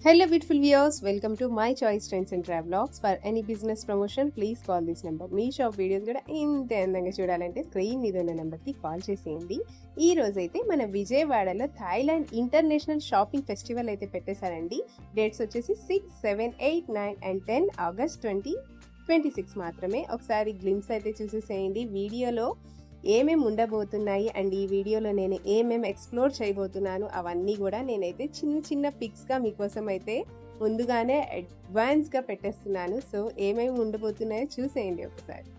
Hello beautiful viewers, welcome to my choice trends and travelogs. For any business promotion, please call this number. Me shop videos కూడా ఇంత అందంగా చూడాలంటే screen మీద ఉన్న నెంబర్కి call చేసేయండి. ఈ రోజైతే మన విజయవాడలో థాయిలాండ్ ఇంటర్నేషనల్ షాపింగ్ ఫెస్టివల్ అయితే పెట్టేశారండి. డేట్స్ వచ్చేసి 6, 7, 8, 9 and 10 ఆగస్ట్ 2026 మాత్రమే. ఒకసారి గ్లిమ్స్ అయితే చూసేసేయండి. వీడియోలో ఏమేమి ఉండబోతున్నాయి అండ్ ఈ వీడియోలో నేను ఏమేమి ఎక్స్ప్లోర్ చేయబోతున్నాను అవన్నీ కూడా నేనైతే చిన్న చిన్న పిక్స్గా మీకోసం అయితే ముందుగానే అడ్వాన్స్గా పెట్టేస్తున్నాను. సో ఏమేమి ఉండబోతున్నాయో చూసేయండి ఒకసారి.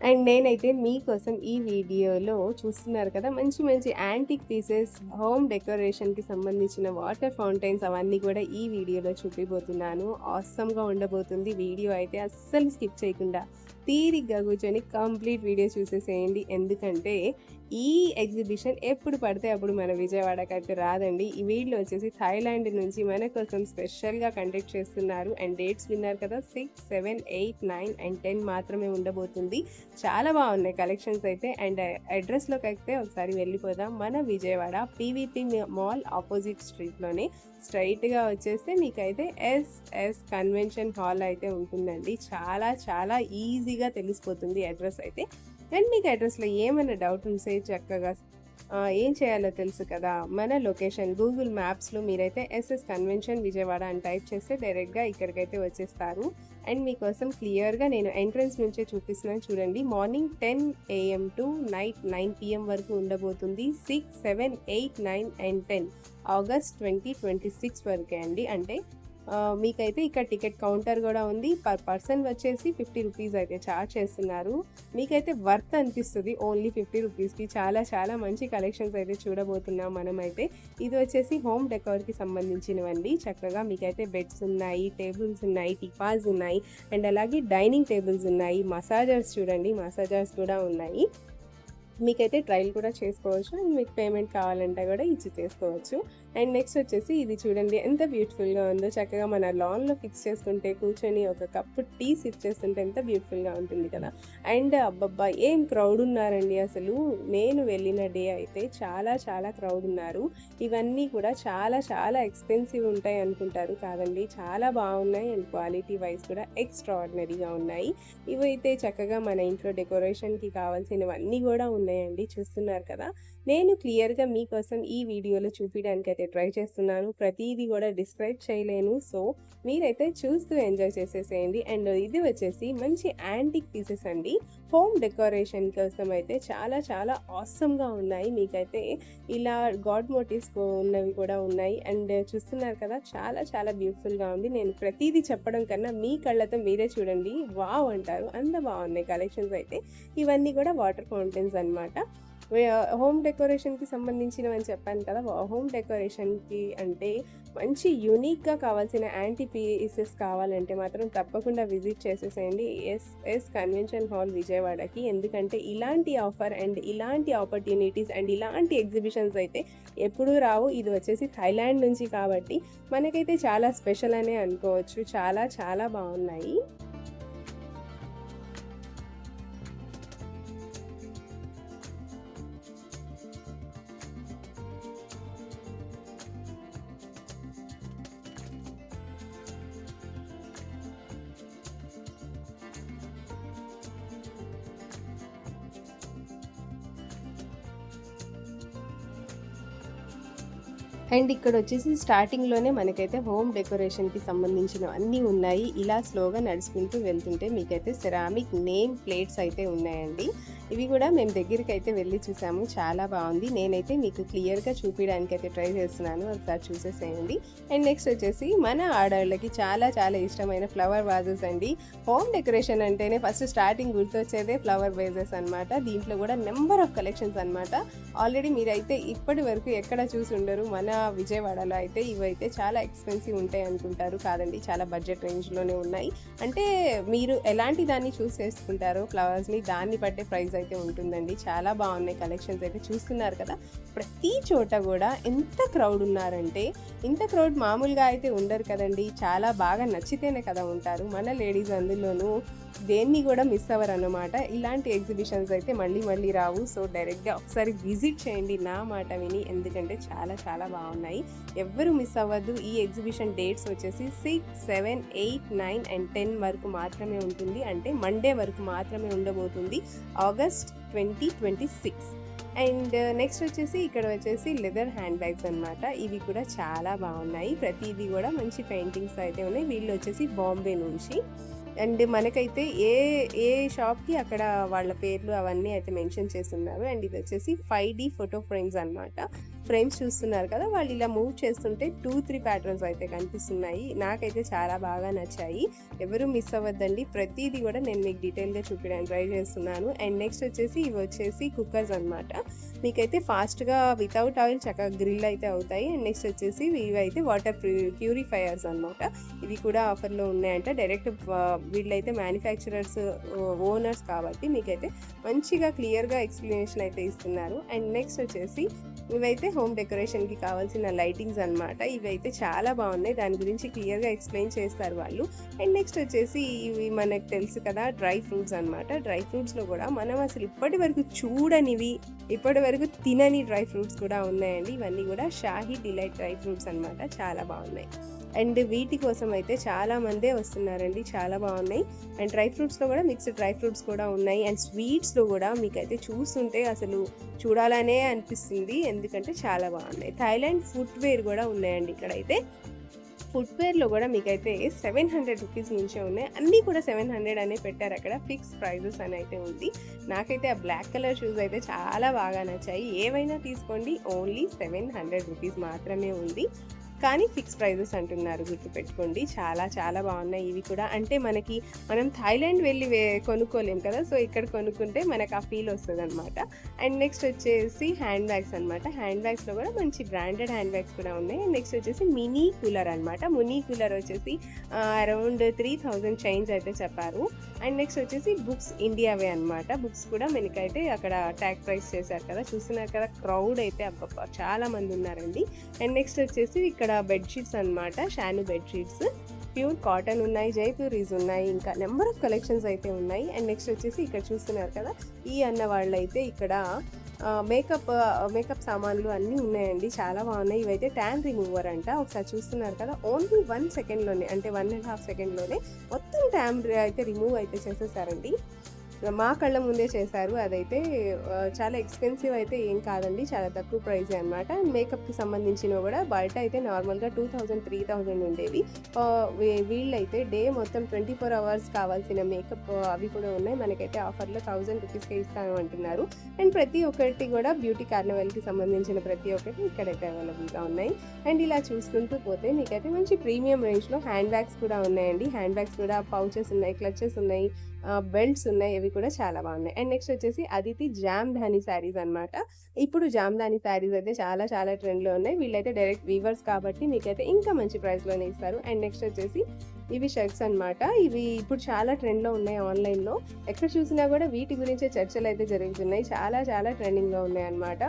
అండ్ నేనైతే మీకోసం ఈ వీడియోలో చూస్తున్నారు కదా మంచి మంచి యాంటిక్ పీసెస్, హోమ్ డెకరేషన్కి సంబంధించిన వాటర్ ఫౌంటైన్స్ అవన్నీ కూడా ఈ వీడియోలో చూపిపోతున్నాను. ఆసమ్గా ఉండబోతుంది. వీడియో అయితే అస్సలు స్కిప్ చేయకుండా తీరిగ్గా కూర్చొని కంప్లీట్ వీడియో చూసేసేయండి. ఎందుకంటే ఈ ఎగ్జిబిషన్ ఎప్పుడు పడితే అప్పుడు మన విజయవాడకి అయితే రాదండి. ఈ వీడియో వచ్చేసి థాయిలాండ్ నుంచి మన కోసం స్పెషల్గా కండక్ట్ చేస్తున్నారు. అండ్ డేట్స్ విన్నారు కదా, 6, 7, 8, 9 and 10 మాత్రమే ఉండబోతుంది. చాలా బాగున్నాయి కలెక్షన్స్ అయితే. అండ్ అడ్రస్లోకి అయితే ఒకసారి వెళ్ళిపోదాం. మన విజయవాడ పీవీపీ మాల్ ఆపోజిట్ స్ట్రీట్లోనే స్ట్రైట్గా వచ్చేస్తే మీకైతే ఎస్ఎస్ కన్వెన్షన్ హాల్ అయితే ఉంటుందండి. చాలా చాలా ఈజీగా తెలిసిపోతుంది అడ్రస్ అయితే. అండ్ మీకు అడ్రస్లో ఏమైనా డౌట్ ఉంటే చక్కగా ఏం చేయాలో తెలుసు కదా, మన లొకేషన్ గూగుల్ మ్యాప్స్లో మీరైతే ఎస్ఎస్ కన్వెన్షన్ విజయవాడ అని టైప్ చేస్తే డైరెక్ట్గా ఇక్కడికైతే వచ్చేస్తారు. అండ్ మీకోసం క్లియర్గా నేను ఎంట్రన్స్ నుంచే చూపిస్తున్నాను చూడండి. Morning 10 AM to night 9 PM వరకు ఉండబోతుంది. 6, 7, 8, 9 and 10 ఆగస్ట్ 2026 వరకే అండి. అంటే మీకైతే ఇక్కడ టికెట్ కౌంటర్ కూడా ఉంది. పర్ పర్సన్ వచ్చేసి 50 రూపీస్ అయితే ఛార్జ్ చేస్తున్నారు. మీకైతే వర్త్ అనిపిస్తుంది ఓన్లీ 50 రూపీస్కి. చాలా చాలా మంచి కలెక్షన్స్ అయితే చూడబోతున్నాం మనమైతే. ఇది వచ్చేసి హోమ్ డెకోర్కి సంబంధించినవండి. చక్కగా మీకైతే బెడ్స్ ఉన్నాయి, టేబుల్స్ ఉన్నాయి, టిపాస్ ఉన్నాయి, అండ్ అలాగే డైనింగ్ టేబుల్స్ ఉన్నాయి. మసాజర్స్ చూడండి, మసాజర్స్ కూడా ఉన్నాయి. మీకైతే ట్రయల్ కూడా చేసుకోవచ్చు. అండ్ మీకు పేమెంట్ కావాలంటే కూడా ఇచ్చి చేసుకోవచ్చు. అండ్ నెక్స్ట్ వచ్చేసి ఇది చూడండి ఎంత బ్యూటిఫుల్గా ఉందో. చక్కగా మన లాన్లో ఫిక్స్ చేసుకుంటే కూర్చొని ఒక కప్పు టీ సిప్ చేస్తుంటే ఎంత బ్యూటిఫుల్గా ఉంటుంది కదా. అండ్ అబ్బబ్బా ఏం క్రౌడ్ ఉన్నారండి అసలు. నేను వెళ్ళిన డే అయితే చాలా చాలా క్రౌడ్ ఉన్నారు. ఇవన్నీ కూడా చాలా చాలా ఎక్స్పెన్సివ్ ఉంటాయి అనుకుంటారు, కాదండి చాలా బాగున్నాయి. అండ్ క్వాలిటీ వైజ్ కూడా ఎక్స్ట్రాఆర్డినరీగా ఉన్నాయి. ఇవైతే చక్కగా మన ఇంట్లో డెకరేషన్కి కావాల్సినవన్నీ కూడా ఉన్నాయండి. చూస్తున్నారు కదా, నేను క్లియర్గా మీకోసం ఈ వీడియోలో చూపించడానికి అయితే ట్రై చేస్తున్నాను. ప్రతిదీ కూడా డిస్క్రైబ్ చేయలేను. సో మీరైతే చూస్తూ ఎంజాయ్ చేసేసేయండి. అండ్ ఇది వచ్చేసి మంచి యాంటిక్ పీసెస్ అండి. హోమ్ డెకరేషన్ కోసం అయితే చాలా చాలా ఆసమ్గా ఉన్నాయి. మీకైతే ఇలా గాడ్ మోటివ్స్ ఉన్నవి కూడా ఉన్నాయి. అండ్ చూస్తున్నారు కదా, చాలా చాలా బ్యూటిఫుల్గా ఉంది. నేను ప్రతిదీ చెప్పడం కన్నా మీ కళ్ళతో మీరే చూడండి, వావ్ అంటారు. అంత బాగున్నాయి కలెక్షన్స్ అయితే. ఇవన్నీ కూడా వాటర్ ఫౌంటైన్స్ అన్నమాట. హోమ్ డెకరేషన్కి సంబంధించినవని చెప్పాను కదా. హోమ్ డెకరేషన్కి అంటే మంచి యూనిక్గా కావాల్సిన యాంటీ పీసెస్ కావాలంటే మాత్రం తప్పకుండా విజిట్ చేసేసేయండి ఎస్ఎస్ కన్వెన్షన్ హాల్ విజయవాడకి. ఎందుకంటే ఇలాంటి ఆఫర్ అండ్ ఇలాంటి ఆపర్చునిటీస్ అండ్ ఇలాంటి ఎగ్జిబిషన్స్ అయితే ఎప్పుడూ రావు. ఇది వచ్చేసి థాయిలాండ్ నుంచి కాబట్టి మనకైతే చాలా స్పెషల్ అనే అనుకోవచ్చు. చాలా చాలా బాగున్నాయి. అండ్ ఇక్కడ వచ్చేసి స్టార్టింగ్లోనే మనకైతే హోమ్ డెకరేషన్కి సంబంధించిన అన్నీ ఉన్నాయి. ఇలా స్లోగా నడుచుకుంటూ వెళ్తుంటే మీకైతే సెరామిక్ నేమ్ ప్లేట్స్ అయితే ఉన్నాయండి. ఇవి కూడా మేము దగ్గరికి అయితే వెళ్ళి చూసాము. చాలా బాగుంది. నేనైతే మీకు క్లియర్గా చూపించడానికి అయితే ట్రై చేస్తున్నాను, ఒకసారి చూసేసేయండి. అండ్ నెక్స్ట్ వచ్చేసి మన ఆడవాళ్ళకి చాలా చాలా ఇష్టమైన ఫ్లవర్ వాజెస్ అండి. హోమ్ డెకరేషన్ అంటేనే ఫస్ట్ స్టార్టింగ్ గుర్తొచ్చేదే ఫ్లవర్ వేజెస్ అనమాట. దీంట్లో కూడా నెంబర్ ఆఫ్ కలెక్షన్స్ అనమాట. ఆల్రెడీ మీరైతే ఇప్పటి వరకు ఎక్కడ చూసి ఉండరు. మన విజయవాడలో అయితే ఇవైతే చాలా ఎక్స్పెన్సివ్ ఉంటాయి అనుకుంటారు, కాదండి చాలా బడ్జెట్ రేంజ్లోనే ఉన్నాయి. అంటే మీరు ఎలాంటి దాన్ని చూస్ చేసుకుంటారో ఫ్లవర్స్ని, దాన్ని బట్టే ప్రైస్ అయితే ఉంటుందండి. చాలా బాగున్నాయి కలెక్షన్స్ అయితే చూస్తున్నారు కదా. ప్రతి చోట కూడా ఎంత క్రౌడ్ ఉన్నారంటే, ఇంత క్రౌడ్ మామూలుగా అయితే ఉండరు కదండి. చాలా బాగా నచ్చితేనే కదా ఉంటారు. మన లేడీస్ అందులోనూ దేన్ని కూడా మిస్ అవ్వరు అన్నమాట. ఇలాంటి ఎగ్జిబిషన్స్ అయితే మళ్ళీ మళ్ళీ రావు. సో డైరెక్ట్గా ఒకసారి విజిట్ చేయండి నా మాట విని, ఎందుకంటే చాలా చాలా బాగున్నాయి. ఎవ్వరు మిస్ అవ్వద్దు. ఈ ఎగ్జిబిషన్ డేట్స్ వచ్చేసి 6, 7, 8, 9 and 10 వరకు మాత్రమే ఉంటుంది. అంటే మండే వరకు మాత్రమే ఉండబోతుంది, ఆగస్ట్ 2026. అండ్ నెక్స్ట్ వచ్చేసి ఇక్కడ వచ్చేసి లెదర్ హ్యాండ్ బ్యాగ్స్ అనమాట. ఇవి కూడా చాలా బాగున్నాయి. ప్రతిదీ కూడా మంచి పెయింటింగ్స్ అయితే ఉన్నాయి. వీళ్ళు వచ్చేసి బాంబే నుంచి. అండ్ మనకైతే ఏ ఏ షాప్కి అక్కడ వాళ్ళ పేర్లు అవన్నీ అయితే మెన్షన్ చేస్తున్నారు. అండ్ ఇది వచ్చేసి 5D ఫోటో ఫ్రేమ్స్ అనమాట. ఫ్రేమ్స్ చూస్తున్నారు కదా, వాళ్ళు ఇలా మూవ్ చేస్తుంటే 2-3 ప్యాటర్న్స్ అయితే కనిపిస్తున్నాయి. నాకైతే చాలా బాగా నచ్చాయి. ఎవరు మిస్ అవ్వద్దండి. ప్రతిదీ కూడా నేను మీకు డీటెయిల్గా చూపించడానికి ట్రై చేస్తున్నాను. అండ్ నెక్స్ట్ వచ్చేసి ఇవి వచ్చేసి కుక్కర్స్ అనమాట. మీకైతే ఫాస్ట్గా వితౌట్ ఆయిల్ చక్కగా గ్రిల్ అయితే అవుతాయి. అండ్ నెక్స్ట్ వచ్చేసి ఇవి అయితే వాటర్ ప్యూరిఫైయర్స్ అనమాట. ఇవి కూడా ఆఫర్లో ఉన్నాయంట. డైరెక్ట్ వీళ్ళైతే మ్యానుఫ్యాక్చరర్స్ ఓనర్స్ కాబట్టి మీకైతే మంచిగా క్లియర్గా ఎక్స్ప్లెనేషన్ అయితే ఇస్తున్నారు. అండ్ నెక్స్ట్ వచ్చేసి ఇవైతే హోమ్ డెకరేషన్కి కావాల్సిన లైటింగ్స్ అనమాట. ఇవైతే చాలా బాగున్నాయి. దాని గురించి క్లియర్గా ఎక్స్ప్లెయిన్ చేస్తారు వాళ్ళు. అండ్ నెక్స్ట్ వచ్చేసి ఇవి మనకు తెలుసు కదా, డ్రై ఫ్రూట్స్ అనమాట. డ్రై ఫ్రూట్స్లో కూడా మనం అసలు ఇప్పటి వరకు చూడనివి, ఇప్పటి వరకు తినని డ్రై ఫ్రూట్స్ కూడా ఉన్నాయండి. ఇవన్నీ కూడా షాహీ డిలైట్ డ్రై ఫ్రూట్స్ అనమాట. చాలా బాగున్నాయి. అండ్ వీటి కోసం అయితే చాలా మందే వస్తున్నారండి. చాలా బాగున్నాయి. అండ్ డ్రై ఫ్రూట్స్లో కూడా మిక్స్డ్ డ్రై ఫ్రూట్స్ కూడా ఉన్నాయి. అండ్ స్వీట్స్లో కూడా మీకైతే చూస్తుంటే అసలు చూడాలనే అనిపిస్తుంది, ఎందుకంటే చాలా బాగున్నాయి. థాయిలాండ్ ఫుట్వేర్ కూడా ఉన్నాయండి. ఇక్కడైతే ఫుట్వేర్లో కూడా మీకైతే 700 రూపీస్ నుంచే ఉన్నాయి. అన్నీ కూడా 700 అనే పెట్టారు. అక్కడ ఫిక్స్ ప్రైజెస్ అని అయితే ఉంది. నాకైతే ఆ బ్లాక్ కలర్ షూస్ అయితే చాలా బాగా నచ్చాయి. ఏవైనా తీసుకోండి, ఓన్లీ 700 రూపీస్ మాత్రమే ఉంది. కానీ ఫిక్స్ ప్రైజెస్ అంటున్నారు, గుర్తుపెట్టుకోండి. చాలా చాలా బాగున్నాయి ఇవి కూడా. అంటే మనం థాయిలాండ్ వెళ్ళి కొనుక్కోలేం కదా, సో ఇక్కడ కొనుక్కుంటే మనకు ఆ ఫీల్ వస్తుంది అనమాట. అండ్ నెక్స్ట్ వచ్చేసి హ్యాండ్ బ్యాగ్స్ అనమాట. హ్యాండ్ బ్యాగ్స్లో కూడా మంచి బ్రాండెడ్ హ్యాండ్ బ్యాగ్స్ కూడా ఉన్నాయి. అండ్ నెక్స్ట్ వచ్చేసి మినీ కూలర్ అనమాట. మినీ కూలర్ వచ్చేసి అరౌండ్ 3000 చైన్స్ అయితే చెప్పారు. అండ్ నెక్స్ట్ వచ్చేసి బుక్స్ ఇండియావే అనమాట. బుక్స్ కూడా మనకైతే అక్కడ ట్యాగ్ ప్రైస్ చేశారు కదా, చూస్తున్నారు కదా. క్రౌడ్ అయితే అబ్బబ్బా చాలా మంది ఉన్నారండి. అండ్ నెక్స్ట్ వచ్చేసి ఇక్కడ బెడ్షీట్స్ అనమాట. షాను బెడ్షీట్స్ ప్యూర్ కాటన్ ఉన్నాయి, జైపూరీస్ ఉన్నాయి, ఇంకా నెంబర్ ఆఫ్ కలెక్షన్స్ అయితే ఉన్నాయి. అండ్ నెక్స్ట్ వచ్చేసి ఇక్కడ చూస్తున్నారు కదా, ఈ అన్న వాళ్ళు అయితే ఇక్కడ మేకప్ సామాన్లు అన్నీ ఉన్నాయండి. చాలా బాగున్నాయి. ఇవైతే ట్యాన్ రిమూవర్ అంట. ఒకసారి చూస్తున్నారు కదా, ఓన్లీ 1 సెకండ్లోనే, అంటే 1.5 సెకండ్లోనే మొత్తం ట్యాన్ అయితే రిమూవ్ అయితే చేసేసారండి. మా కళ్ళ ముందే చేశారు. అదైతే చాలా ఎక్స్పెన్సివ్ అయితే ఏం కాదండి, చాలా తక్కువ ప్రైజే అనమాట. మేకప్కి సంబంధించినవి కూడా బయట అయితే నార్మల్గా 2000-3000 ఉండేవి. వీళ్ళైతే డే మొత్తం 24 అవర్స్ కావాల్సిన మేకప్ అవి కూడా ఉన్నాయి. మనకైతే ఆఫర్లో 1000 రూపీస్కే ఇస్తాను అంటున్నారు. అండ్ ప్రతి ఒక్కటి కూడా బ్యూటీ కార్నివల్కి సంబంధించిన ప్రతి ఒక్కటి ఇక్కడైతే అవైలబుల్గా ఉన్నాయి. అండ్ ఇలా చూసుకుంటూ పోతే మీకైతే మంచి ప్రీమియం రేంజ్లో హ్యాండ్ బ్యాగ్స్ కూడా ఉన్నాయండి. హ్యాండ్ బ్యాగ్స్ కూడా పౌచెస్ ఉన్నాయి, క్లచెస్ ఉన్నాయి, బెల్ట్స్ ఉన్నాయి. ఇవి కూడా చాలా బాగున్నాయి. అండ్ నెక్స్ట్ వచ్చేసి అదితి జామ్దాని శారీస్ అనమాట. ఇప్పుడు జామ్దాని శారీస్ అయితే చాలా చాలా ట్రెండ్లో ఉన్నాయి. వీళ్ళైతే డైరెక్ట్ వీవర్స్ కాబట్టి మీకైతే ఇంకా మంచి ప్రైస్లోనే ఇస్తారు. అండ్ నెక్స్ట్ వచ్చేసి ఇవి షర్ట్స్ అనమాట. ఇవి ఇప్పుడు చాలా ట్రెండ్లో ఉన్నాయి ఆన్లైన్లో. ఎక్కడ చూసినా కూడా వీటి గురించే చర్చలు అయితే జరుగుతున్నాయి. చాలా చాలా ట్రెండింగ్లో ఉన్నాయి అనమాట.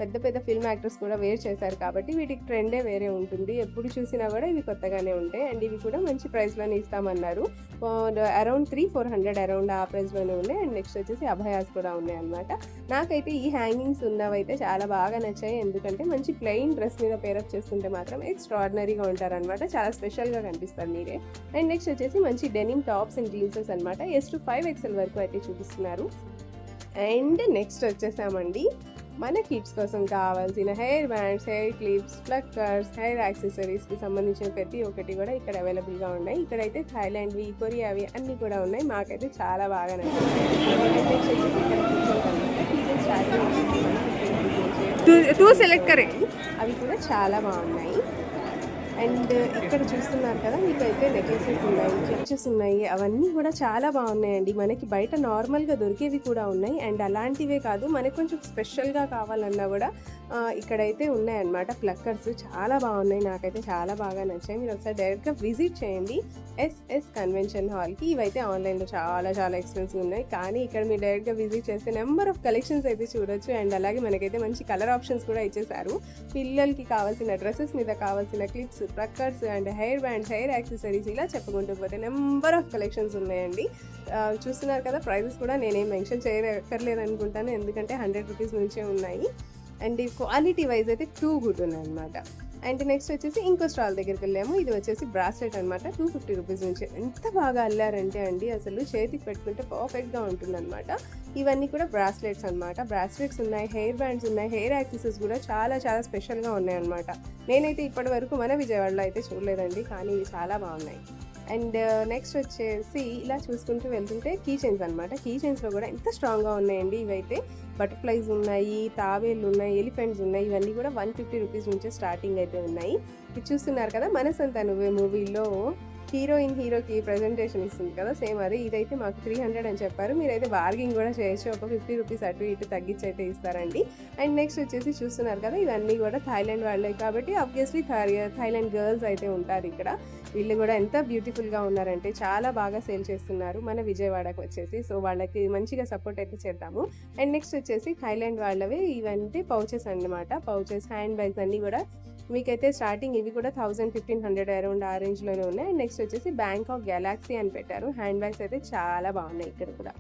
పెద్ద పెద్ద ఫిల్మ్ యాక్టర్స్ కూడా వేర్ చేశారు కాబట్టి వీటికి ట్రెండే వేరే ఉంటుంది. ఎప్పుడు చూసినా కూడా ఇవి కొత్తగానే ఉంటాయి. అండ్ ఇవి కూడా మంచి ప్రైస్లోనే ఇస్తామన్నారు. అరౌండ్ 300-400 అరౌండ్ ఆ ప్రైస్లోనే ఉన్నాయి. అండ్ నెక్స్ట్ వచ్చేసి అభయాస్ కూడా ఉన్నాయి అనమాట. నాకైతే ఈ హ్యాంగింగ్స్ ఉన్నవైతే చాలా బాగా నచ్చాయి. ఎందుకంటే మంచి ప్లెయిన్ డ్రెస్ మీద పేరప్ చేస్తుంటే మాత్రం ఎక్స్ట్రాడినరీగా ఉంటారనమాట. చాలా స్పెషల్గా కనిపిస్తారు మీరే. అండ్ నెక్స్ట్ వచ్చేసి మంచి డెనిమ్ టాప్స్ అండ్ జీన్సెస్ అనమాట. S to 5XL వరకు అయితే చూపిస్తున్నారు. అండ్ నెక్స్ట్ వచ్చేసామండి మన కిడ్స్ కోసం కావాల్సిన hair bands, hair clips, pluckers, hair యాక్సెసరీస్కి సంబంధించిన ప్రతి ఒక్కటి కూడా ఇక్కడ అవైలబుల్గా ఉన్నాయి. ఇక్కడైతే థాయిలాండ్వి, కొరియావి అన్నీ కూడా ఉన్నాయి. మాకైతే చాలా బాగా నచ్చింది. అవి కూడా చాలా బాగున్నాయి. అండ్ ఇక్కడ చూస్తున్నారు కదా, మీకైతే నెక్లెసెస్ ఉన్నాయి, క్లచెస్ ఉన్నాయి, అవన్నీ కూడా చాలా బాగున్నాయండి. మనకి బయట నార్మల్గా దొరికేవి కూడా ఉన్నాయి. అండ్ అలాంటివే కాదు, మనకు కొంచెం స్పెషల్గా కావాలన్నా కూడా ఇక్కడైతే ఉన్నాయన్నమాట ప్లక్కర్స్. చాలా బాగున్నాయి. నాకైతే చాలా బాగా నచ్చాయి. మీరు ఒకసారి డైరెక్ట్‌గా విజిట్ చేయండి ఎస్ఎస్ కన్వెన్షన్ హాల్‌కి. ఇవైతే ఆన్‌లైన్‌లో చాలా చాలా ఎక్స్‌పెన్సివ్ ఉన్నాయి. కానీ ఇక్కడ మీరు డైరెక్ట్‌గా విజిట్ చేస్తే నెంబర్ ఆఫ్ కలెక్షన్స్ అయితే చూడొచ్చు. అండ్ అలాగే మనకైతే మంచి కలర్ ఆప్షన్స్ కూడా ఇచ్చేసారు. పిల్లలకి కావాల్సిన డ్రెసెస్ మీద కావాల్సిన clips, pluckers and hair bands, hair accessories ఇలా చెప్పుకుంటూ పోతే నెంబర్ ఆఫ్ కలెక్షన్స్ ఉన్నాయండి. చూస్తున్నారు కదా, ప్రైజెస్ కూడా నేనేం మెన్షన్ చేయక్కర్లేదు అనుకుంటాను. ఎందుకంటే 100 రూపీస్ నుంచే ఉన్నాయి. అండ్ క్వాలిటీ వైజ్ అయితే టూ గుడ్ ఉన్నాయన్నమాట. అండ్ నెక్స్ట్ వచ్చేసి ఇంకో స్టాల్ దగ్గరికి వెళ్ళాము. ఇది వచ్చేసి బ్రాస్లెట్ అనమాట. 250 రూపీస్ నుంచి ఎంత బాగా అల్లారంటే అండి, అసలు చేతికి పెట్టుకుంటే పర్ఫెక్ట్గా ఉంటుందన్నమాట. ఇవన్నీ కూడా బ్రాస్లెట్స్ అనమాట. బ్రాస్లెట్స్ ఉన్నాయి, హెయిర్ బ్యాండ్స్ ఉన్నాయి, హెయిర్ యాక్సెసరీస్ కూడా చాలా చాలా స్పెషల్గా ఉన్నాయన్నమాట. నేనైతే ఇప్పటి వరకు మన విజయవాడలో అయితే చూడలేదండి, కానీ ఇవి చాలా బాగున్నాయి. అండ్ నెక్స్ట్ వచ్చేసి ఇలా చూసుకుంటూ వెళ్తుంటే కీ చైన్స్ అనమాట. కీ చైన్స్లో కూడా ఎంత స్ట్రాంగ్గా ఉన్నాయండి. ఇవైతే బటర్ఫ్లైస్ ఉన్నాయి, తాబేళ్ళు ఉన్నాయి, ఎలిఫెంట్స్ ఉన్నాయి. ఇవన్నీ కూడా 150 రూపీస్ నుంచే స్టార్టింగ్ అయితే ఉన్నాయి. ఇది చూస్తున్నారు కదా, మనసంతా నువ్వే మూవీలో హీరోకి ప్రజెంటేషన్ ఇస్తుంది కదా, సేమ్ అది. ఇదైతే మాకు 300 అని చెప్పారు. మీరైతే బార్గింగ్ కూడా చేయొచ్చు. ఒక 50 రూపీస్ అటు ఇటు తగ్గించి అయితే ఇస్తారండి. అండ్ నెక్స్ట్ వచ్చేసి చూస్తున్నారు కదా, ఇవన్నీ కూడా థాయిలాండ్ వాళ్ళే కాబట్టి ఆబ్వియస్లీ థాయిలాండ్ గర్ల్స్ అయితే ఉంటారు ఇక్కడ. వీళ్ళు కూడా ఎంత బ్యూటిఫుల్గా ఉన్నారంటే చాలా బాగా సేల్ చేస్తున్నారు మన విజయవాడకు వచ్చేసి. సో వాళ్ళకి మంచిగా సపోర్ట్ అయితే చేద్దాము. అండ్ నెక్స్ట్ వచ్చేసి థాయిలాండ్ వాళ్ళవి ఇవంటే పౌచెస్ అన్నమాట. పౌచెస్, హ్యాండ్ బ్యాగ్స్ అన్నీ కూడా మీకైతే స్టార్టింగ్ ఇవి కూడా 1000-1500 అరౌండ్ ఆ రేంజ్లోనే ఉన్నాయి. అండ్ నెక్స్ట్ వచ్చేసి బ్యాంకాక్ గెలాక్సీ అని పెట్టారు. హ్యాండ్ బ్యాగ్స్ అయితే చాలా బాగున్నాయి ఇక్కడ కూడా.